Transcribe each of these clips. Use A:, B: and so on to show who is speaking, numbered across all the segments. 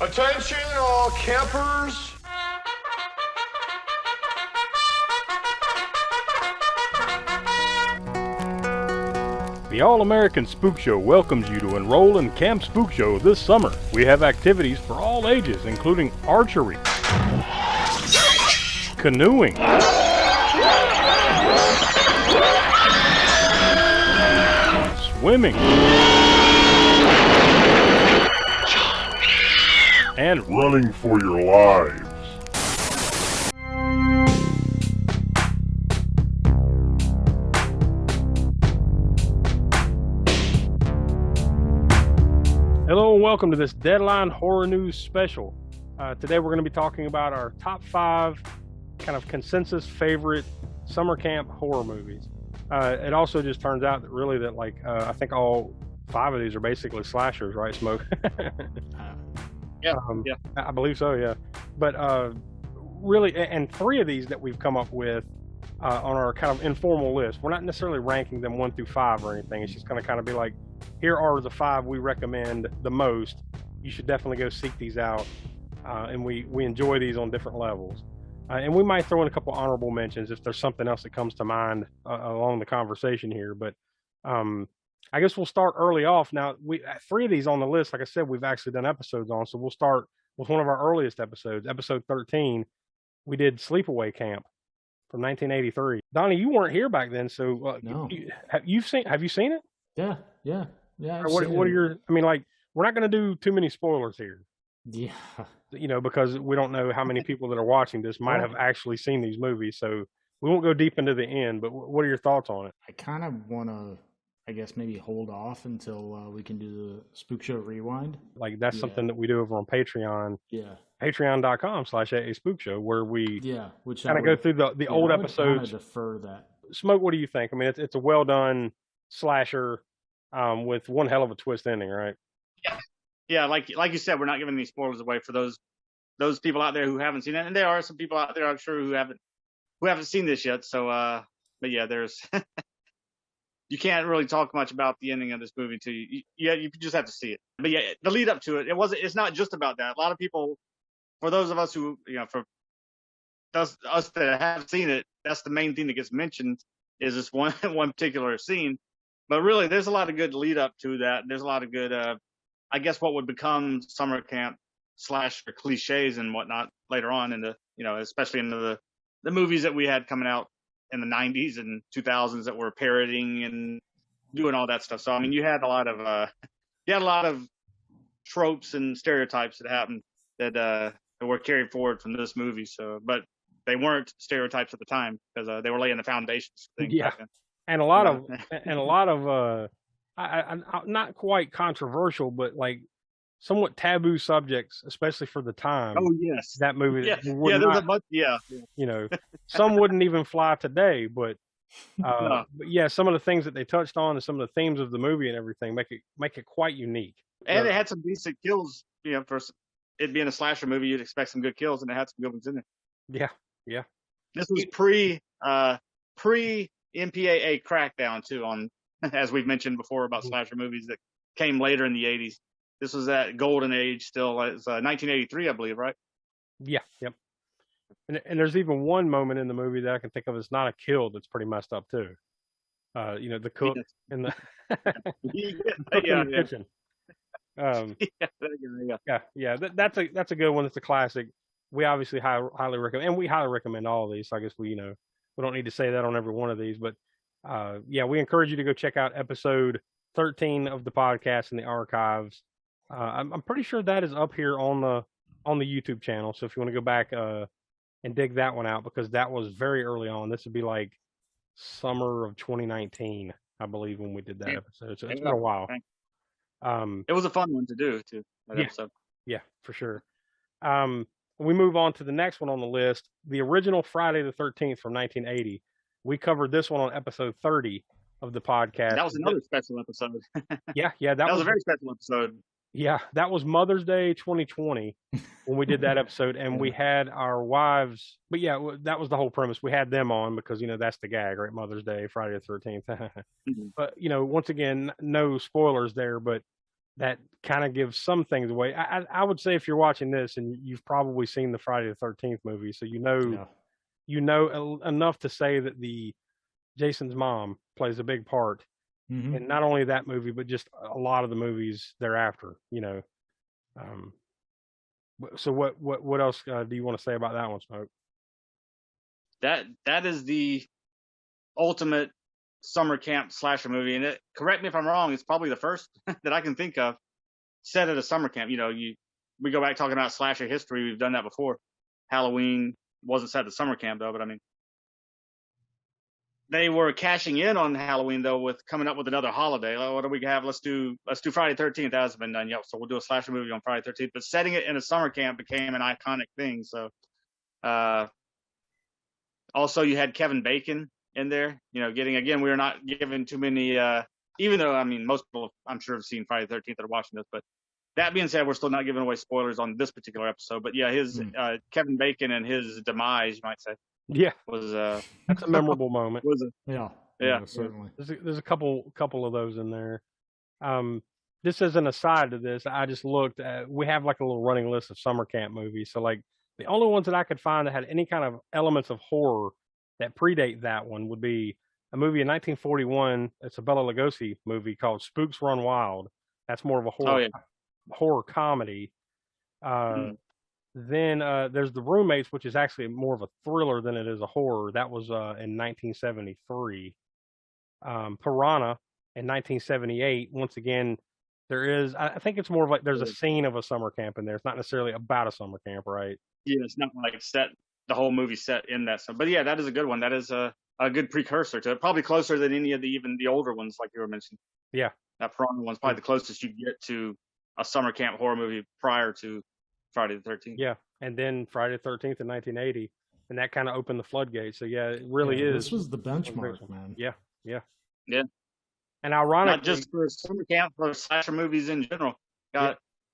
A: Attention all campers.
B: The All-American Spookshow welcomes you to enroll in Camp Spookshow this summer. We have activities for all ages, including archery, canoeing, swimming, and
C: running for your lives.
B: Hello and welcome to this Deadline Horror News special. Today we're going to be talking about our top 5 kind of consensus favorite summer camp horror movies. It also just turns out that really that I think all 5 of these are basically slashers, right, Smoak?
D: Yeah,
B: I believe so, yeah. But really, and 3 of these that we've come up with on our kind of informal list, we're not necessarily ranking them 1 through 5 or anything. It's just going to kind of be like, here are the 5 we recommend the most. You should definitely go seek these out. And we enjoy these on different levels. And we might throw in a couple honorable mentions if there's something else that comes to mind along the conversation here. But I guess we'll start early off. Now, 3 of these on the list, like I said, we've actually done episodes on. So we'll start with one of our earliest episodes, episode 13. We did Sleepaway Camp from 1983. Donny, you weren't here back then, so
E: No.
B: Have you seen it?
E: Yeah.
B: What are your? I mean, we're not going to do too many spoilers here.
E: Yeah.
B: Because we don't know how many people that are watching this might have actually seen these movies, so we won't go deep into the end. But what are your thoughts on it?
E: I kind of want to, I guess, maybe hold off until we can do the Spook Show Rewind.
B: That's something that we do over on Patreon.
E: Yeah.
B: Patreon.com/AA-Spookshow, where we
E: which
B: kind of go through the old episodes.
E: Defer that.
B: Smoak, what do you think? I mean, it's a well done slasher with one hell of a twist ending, right?
D: Yeah. Like you said, we're not giving any spoilers away for those people out there who haven't seen it, and there are some people out there, I'm sure, who haven't seen this yet. So, but yeah, there's you can't really talk much about the ending of this movie until you just have to see it. But yeah, the lead up to it, it's not just about that. A lot of people, for those of us who, for us that have seen it, that's the main thing that gets mentioned is this one particular scene. But really, there's a lot of good lead up to that. There's a lot of good, I guess, what would become summer camp slasher cliches and whatnot later on in the, especially into the movies that we had coming out in the 90s and 2000s that were parodying and doing all that stuff. So I mean, you had a lot of tropes and stereotypes that happened that were carried forward from this movie. So, but they weren't stereotypes at the time because they were laying the foundations.
B: Yeah. And a lot of not quite controversial, but somewhat taboo subjects, especially for the time.
D: Oh yes,
B: that movie.
D: Yeah,
B: some wouldn't even fly today. But but yeah, some of the things that they touched on and some of the themes of the movie and everything make it quite unique.
D: And it had some decent kills. For it being a slasher movie, you'd expect some good kills, and it had some good ones in there.
B: Yeah.
D: This was pre MPAA crackdown too, on as we've mentioned before about slasher movies that came later in the 80s. This was that golden age still. It's 1983, I believe, right?
B: Yeah, yep. And there's even one moment in the movie that I can think of that's not a kill that's pretty messed up too. The cook in the, cook in the kitchen. That's a good one. It's a classic. We obviously highly recommend, and we highly recommend all of these. So I guess we don't need to say that on every one of these, but we encourage you to go check out episode 13 of the podcast in the archives. I'm pretty sure that is up here on the YouTube channel. So if you want to go back and dig that one out, because that was very early on. This would be like summer of 2019, I believe, when we did that episode. So it's been a while.
D: It was a fun one to do too. Episode.
B: Yeah, for sure. We move on to the next one on the list, the original Friday the 13th from 1980. We covered this one on episode 30 of the podcast.
D: That was another special episode.
B: Yeah,
D: that was a very special episode.
B: Yeah, that was Mother's Day 2020 when we did that episode, and we had our wives. But yeah, that was the whole premise. We had them on because that's the gag, right? Mother's Day, Friday the 13th. But once again, no spoilers there. But that kind of gives some things away. I would say if you're watching this and you've probably seen the Friday the 13th movie, so you know enough to say that the Jason's mom plays a big part
E: Mm-hmm.
B: in not only that movie but just a lot of the movies thereafter. So what else do you want to say about that one, Smoke?
D: That is the ultimate summer camp slasher movie, and correct me if I'm wrong, it's probably the first that I can think of set at a summer camp. We go back talking about slasher history, we've done that before. Halloween wasn't set at summer camp though, but I mean, they were cashing in on Halloween though with coming up with another holiday. Like, what do we have? Let's do Friday 13th. That hasn't been done yet, so we'll do a slasher movie on Friday 13th. But setting it in a summer camp became an iconic thing. So, also you had Kevin Bacon in there. Again, we are not given too many. Even though I mean most people I'm sure have seen Friday 13th that are watching this, but that being said, we're still not giving away spoilers on this particular episode. But yeah, his Kevin Bacon and his demise, you might say.
B: Yeah,
D: was
B: that's a memorable moment.
E: Yeah, certainly.
B: There's a couple of those in there. This is an aside to this. I just looked at, we have like a little running list of summer camp movies. So like the only ones that I could find that had any kind of elements of horror that predate that one would be a movie in 1941. It's a Bela Lugosi movie called Spooks Run Wild. That's more of a horror comedy. Then there's The Roommates, which is actually more of a thriller than it is a horror. That was in 1973. Piranha in 1978. Once again, I think it's more of like there's a scene of a summer camp in there. It's not necessarily about a summer camp, right?
D: Yeah, it's not like the whole movie set in that. But yeah, that is a good one. That is a good precursor to it. Probably closer than any of even the older ones, like you were mentioning.
B: Yeah.
D: That Piranha one's probably the closest you get to a summer camp horror movie prior to Friday the 13th.
B: Yeah, and then Friday the 13th in 1980, and that kind of opened the floodgates. So yeah, it really is.
E: This was the benchmark, man.
B: Yeah. And
D: ironically, not just for summer camp, for slasher movies in general.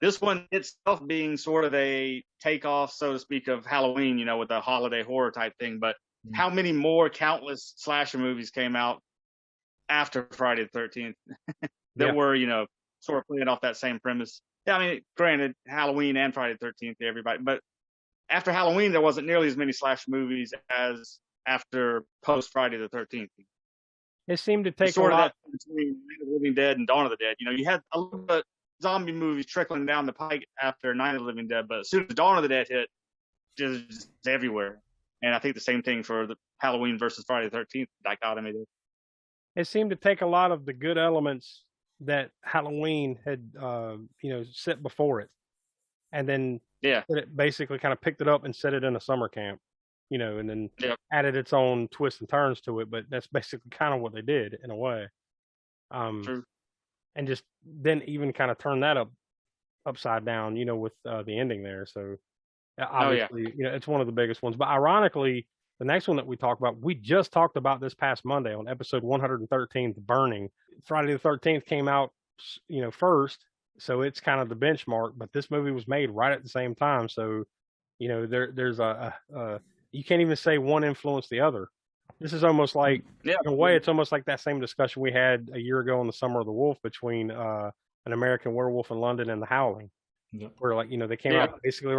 D: This one itself being sort of a takeoff, so to speak, of Halloween, with a holiday horror type thing. But how many more countless slasher movies came out after Friday the 13th that were, sort of playing off that same premise? Yeah, I mean, granted, Halloween and Friday the 13th to everybody, but after Halloween, there wasn't nearly as many slasher movies as after post Friday the 13th.
B: It seemed to take
D: sort
B: a
D: of
B: lot
D: that between Night of the Living Dead and Dawn of the Dead. You had a little bit of zombie movies trickling down the pike after Night of the Living Dead, but as soon as Dawn of the Dead hit, just everywhere. And I think the same thing for the Halloween versus Friday the 13th dichotomy there.
B: It seemed to take a lot of the good elements that Halloween had, set before it, and then it basically kind of picked it up and set it in a summer camp, and then added its own twists and turns to it. But that's basically kind of what they did in a way.
D: True.
B: And just then even kind of turn that upside down, with the ending there. So obviously, it's one of the biggest ones. But ironically, the next one that we talk about, we just talked about this past Monday on episode 113, The Burning. Friday the 13th came out, first, so it's kind of the benchmark. But this movie was made right at the same time, so there's you can't even say one influenced the other. This is almost like, in a way, it's almost like that same discussion we had a year ago in the Summer of the Wolf between An American Werewolf in London and The Howling, where they came out basically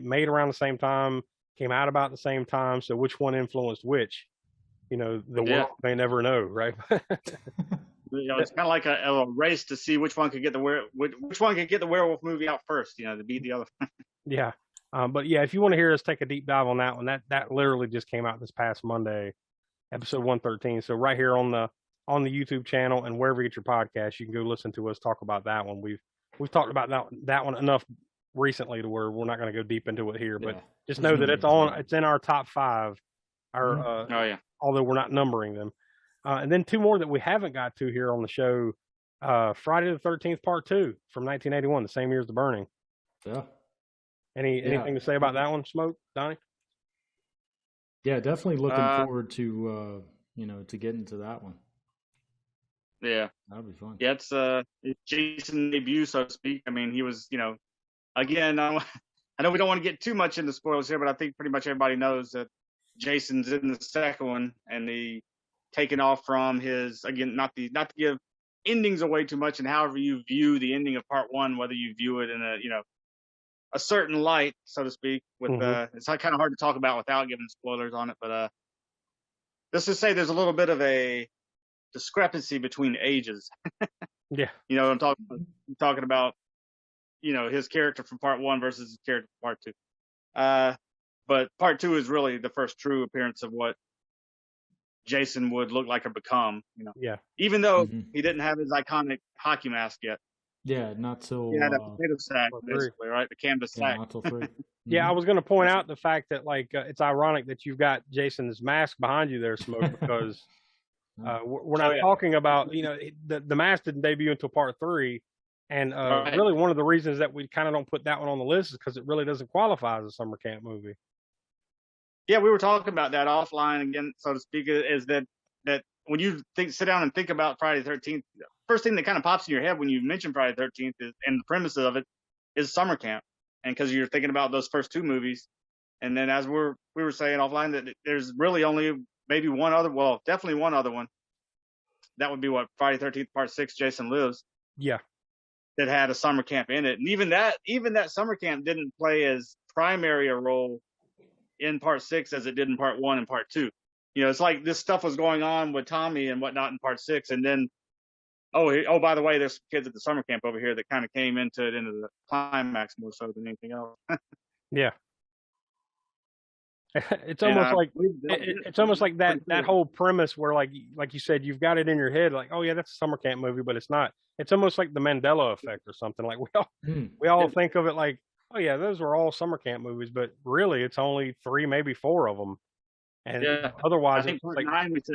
B: made around the same time. Came out about the same time, so which one influenced which? The world may never know, right?
D: It's kind of like a race to see which one could get the werewolf movie out first, to beat the other.
B: Yeah, but yeah, if you want to hear us take a deep dive on that one, that literally just came out this past Monday, episode 113. So right here on the YouTube channel and wherever you get your podcast, you can go listen to us talk about that one. We've talked about that one enough recently to where we're not going to go deep into it here, but just know that it's in our top 5. Although we're not numbering them. And then 2 more that we haven't got to here on the show. Friday the 13th Part 2 from 1981, the same year as The Burning.
E: Yeah.
B: Anything to say about that one, Smoak, Donny?
E: Yeah, definitely looking forward to to getting to that one.
D: Yeah,
E: that'd be fun.
D: Yeah, it's Jason's debut, so to speak. I mean, he was, again, I know we don't want to get too much into spoilers here, but I think pretty much everybody knows that Jason's in the second one, and he taken off from his, again, not to give endings away too much, and however you view the ending of part one, whether you view it in a certain light, so to speak. With it's kind of hard to talk about without giving spoilers on it, but let's just say there's a little bit of a discrepancy between ages.
B: Yeah.
D: I'm talking about, his character from part one versus his character from part two. But part two is really the first true appearance of what Jason would look like or become.
B: Yeah.
D: Even though he didn't have his iconic hockey mask yet.
E: Yeah, not till.
D: He had a potato sack, basically, right? The canvas sack.
E: Not till 3.
B: Yeah, I was going to point out the fact that it's ironic that you've got Jason's mask behind you there, Smoak, because we're not talking about the mask didn't debut until part 3, and really one of the reasons that we kind of don't put that one on the list is because it really doesn't qualify as a summer camp movie.
D: Yeah, we were talking about that offline again, so to speak. Is that when you sit down and think about Friday the 13th, first thing that kind of pops in your head when you mention Friday the 13th and the premise of it is summer camp, and because you're thinking about those first 2 movies, and then as we were saying offline that there's really only maybe one other, well, definitely one other one. That would be what Friday the 13th Part 6, Jason Lives.
B: Yeah,
D: that had a summer camp in it, and even that summer camp didn't play as primary a role in part 6 as it did in part 1 and part 2. It's like this stuff was going on with Tommy and whatnot in part 6, and then by the way, there's some kids at the summer camp over here that kind of came into the climax more so than anything else.
B: Yeah. It's almost like that whole premise where like you said, you've got it in your head like, oh yeah, that's a summer camp movie, but it's not. It's almost like the Mandela effect or something. Like we all think of it like, oh yeah, those were all summer camp movies, but really it's only 3, maybe 4 of them. And otherwise,
D: I think part 9 we said,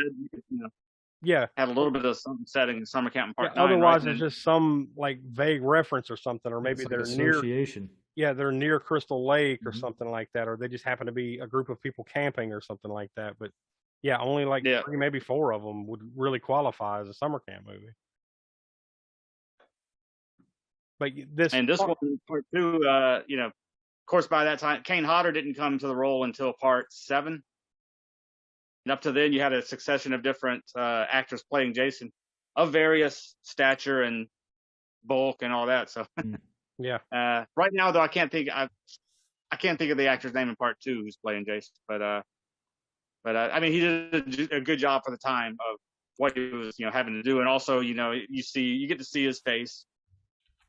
B: have
D: a little bit of some setting in summer camp in part 9.
B: Otherwise, it's just some like vague reference or something, or maybe they're
E: association.
B: They're near Crystal Lake or something like that, or they just happen to be a group of people camping or something like that. But only 3, maybe 4 of them would really qualify as a summer camp movie. But this
D: one, part 2, of course, by that time, Kane Hodder didn't come to the role until part 7. And up to then, you had a succession of different actors playing Jason of various stature and bulk and all that. So, right now, though, I can't think of the actor's name in part 2 who's playing Jason. But I mean, he did a good job for the time of what he was, having to do. And also, you get to see his face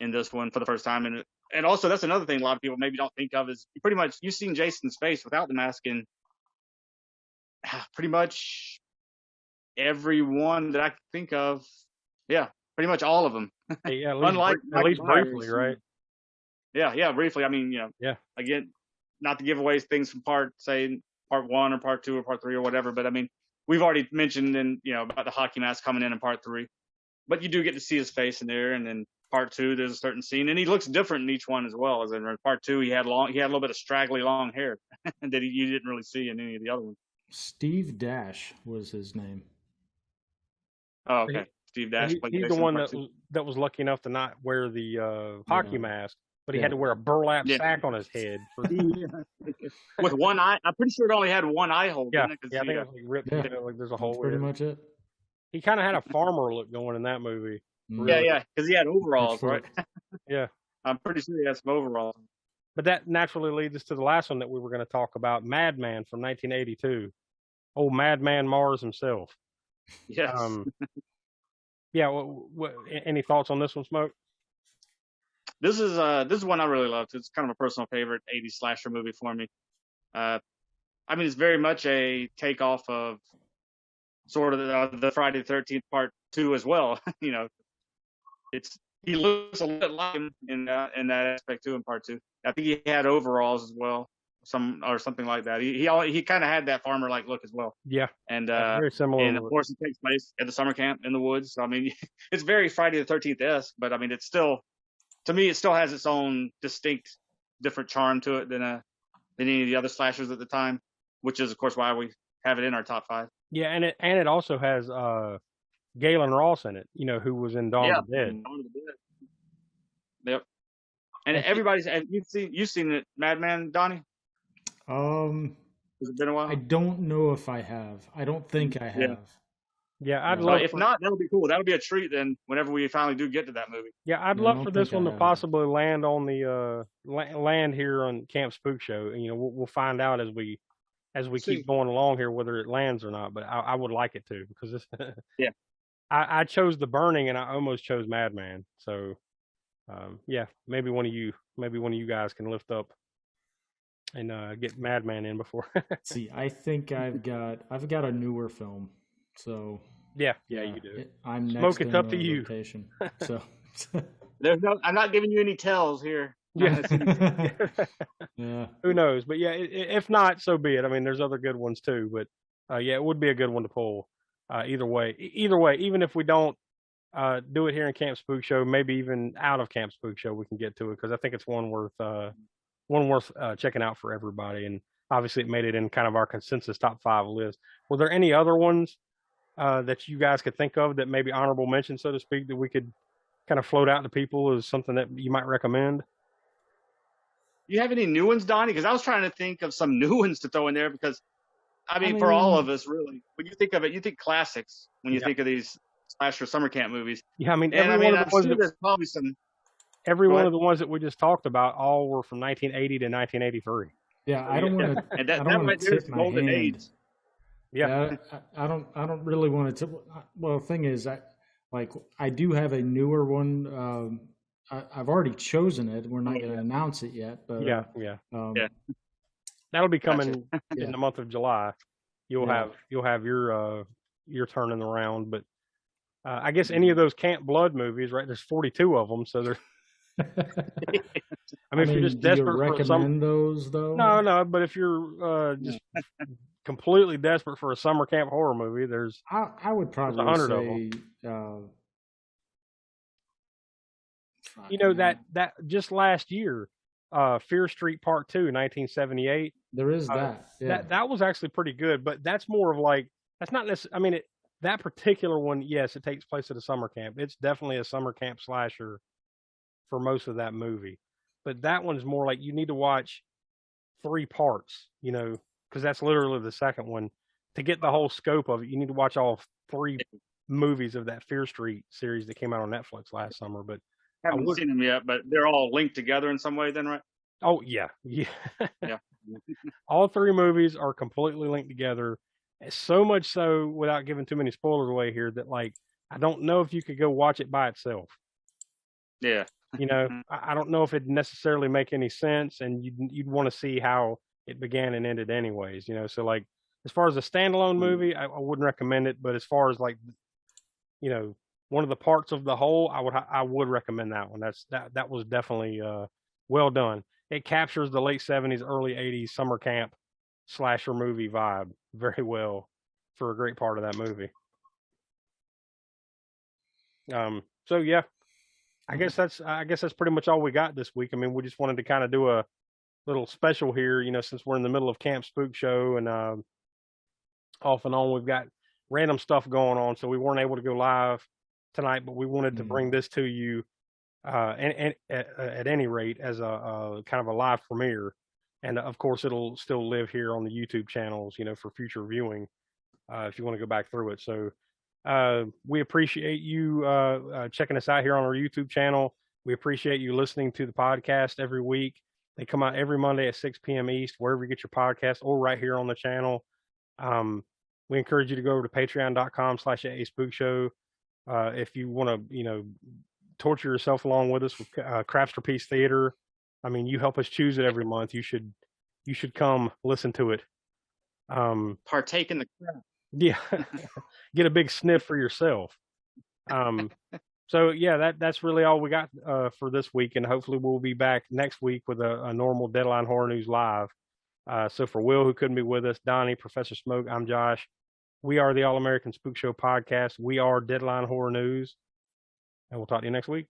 D: in this one for the first time, and also that's another thing a lot of people maybe don't think of is pretty much you've seen Jason's face without the mask in pretty much everyone that I can think of. Yeah, pretty much all of them.
B: Yeah,
D: at least
B: briefly, right?
D: Yeah, briefly. I mean, again, not to give away things from part 1 or part 2 or part 3 or whatever, but I mean, we've already mentioned about the hockey mask coming in part 3, but you do get to see his face in there, and then part 2, there's a certain scene, and he looks different in each one as well. As in part 2, he had a little bit of straggly long hair that you didn't really see in any of the other ones.
E: Steve Dash was his name.
D: Oh, okay. Steve Dash.
B: He's the one that was lucky enough to not wear the hockey mask, but he had to wear a burlap sack on his head.
D: With one eye. I'm pretty sure it only had one eye hole.
B: Yeah, I think it was ripped. Like there's a hole.
E: That's pretty much it.
B: He kind of had a farmer look going in that movie.
D: Really. Yeah, because he had overalls, right?
B: Yeah.
D: I'm pretty sure he had some overalls.
B: But that naturally leads us to the last one that we were going to talk about, Madman from 1982. Old Madman Mars himself.
D: Yes.
B: Any thoughts on this one, Smoak?
D: This is one I really loved. It's kind of a personal favorite 80s slasher movie for me. I mean, it's very much a takeoff of sort of the Friday the 13th Part 2 as well. He looks a little bit like him in that aspect too in part 2. I think he had overalls as well, something like that. He kind of had that farmer like look as well.
B: Yeah,
D: and
B: very similar.
D: And of course, it takes place at the summer camp in the woods. So, I mean, it's very Friday the 13th-esque, but I mean, it's still, to me, it still has its own distinct, different charm to it than any of the other slashers at the time, which is of course why we have it in our top 5.
B: Yeah, and it also has Galen Ross in it, who was in Dawn of the Dead.
D: Dawn of the Dead. Yep. And you've seen it, Madman, Donnie?
E: Has
D: it been a while?
E: I don't know if I have. I don't think I have.
B: Yeah, I'd
D: So
B: love.
D: if not, that'll be cool. That'll be a treat then. Whenever we finally do get to that movie.
B: Yeah, I'd
E: Yeah, I
B: love
E: don't
B: for this
E: think I
B: one to
E: have.
B: possibly land on the land here on Camp Spook Show. And, we'll find out as we
D: See.
B: keep going along here whether it lands or not. But I would like it to, because this.
D: Yeah.
B: I chose The Burning and I almost chose Madman. So, yeah, maybe one of you guys can lift up and get Madman in before.
E: See, I think I've got a newer film, so
B: yeah, you do.
E: I'm
B: Smoke,
E: next
B: it's
E: in
B: up to
E: the
B: you.
E: rotation. So
D: I'm not giving you any tells here.
B: Yeah.
E: yeah,
B: Who knows? But yeah, if not, so be it. I mean, there's other good ones too. But yeah, it would be a good one to pull. Either way, even if we don't do it here in Camp Spook Show, maybe even out of Camp Spook Show, we can get to it, because I think it's one worth checking out for everybody. And obviously, it made it in kind of our consensus top 5 list. Were there any other ones that you guys could think of that maybe honorable mention, so to speak, that we could kind of float out to people as something that you might recommend?
D: You have any new ones, Donnie? Because I was trying to think of some new ones to throw in there, because I mean, for all of us, really, when you think of it, you think classics when you think of these slasher summer camp movies.
B: Yeah, I mean,
D: And
B: one of the ones
D: there's probably some.
B: every one of the ones that we just talked about all were from 1980 to 1983.
E: yeah. I don't want to.
D: And that
E: I don't
D: right
E: want to
D: there is
E: tip my
D: golden
E: hand.
D: age.
B: Yeah,
E: I don't really want to. Well, the thing is, I do have a newer one. I've already chosen it. We're not going to announce it yet, but
B: yeah.
D: Yeah.
B: That'll be coming
E: Yeah.
B: in the month of July. You'll have your turn in the round. But I guess any of those Camp Blood movies, right? There's 42 of them, so they're. I mean, if you're just
E: do you
B: desperate for
E: recommend those though?
B: No. But if you're just completely desperate for a summer camp horror movie, there's
E: I would probably
B: 100
E: say.
B: of that just last year, Fear Street Part 2, 1978.
E: There is that. Yeah.
B: That was actually pretty good, but that's more of like, that's not necessarily. I mean, that particular one, yes, it takes place at a summer camp. It's definitely a summer camp slasher for most of that movie, but that one's more like you need to watch 3 parts, because that's literally the second one. To get the whole scope of it, you need to watch all 3 movies of that Fear Street series that came out on Netflix last summer. But
D: I haven't seen them yet, but they're all linked together in some way, then, right?
B: oh yeah.
D: Yeah.
B: All 3 movies are completely linked together. So much so, without giving too many spoilers away here, that like I don't know if you could go watch it by itself.
D: Yeah.
B: I don't know if it'd necessarily make any sense, and you'd want to see how it began and ended, anyways. So like as far as a standalone movie, I wouldn't recommend it. But as far as like one of the parts of the whole, I would recommend that one. That was definitely well done. It captures the late 70s, early 80s summer camp slasher movie vibe very well for a great part of that movie. So yeah, I guess that's pretty much all we got this week. I mean, we just wanted to kind of do a little special here, since we're in the middle of Camp Spook Show, and off and on we've got random stuff going on, so we weren't able to go live tonight, but we wanted to bring this to you and at any rate as a kind of a live premiere. And of course it'll still live here on the YouTube channels, for future viewing, if you want to go back through it. So we appreciate you checking us out here on our YouTube channel. We appreciate you listening to the podcast every week. They come out every Monday at 6 p.m. East, wherever you get your podcast, or right here on the channel. We encourage you to go over to patreon.com/AASpookshow. If you want to, torture yourself along with us with Crapsterpiece Theater. I mean, you help us choose it every month. You should come listen to it.
D: Partake in the crap.
B: Yeah, get a big sniff for yourself. So yeah, that's really all we got for this week, and hopefully we'll be back next week with a normal Deadline Horror News Live. So for Will, who couldn't be with us, Donnie, Professor Smoak, I'm Josh. We are the All-American Spookshow Podcast. We are Deadline Horror News. And we'll talk to you next week.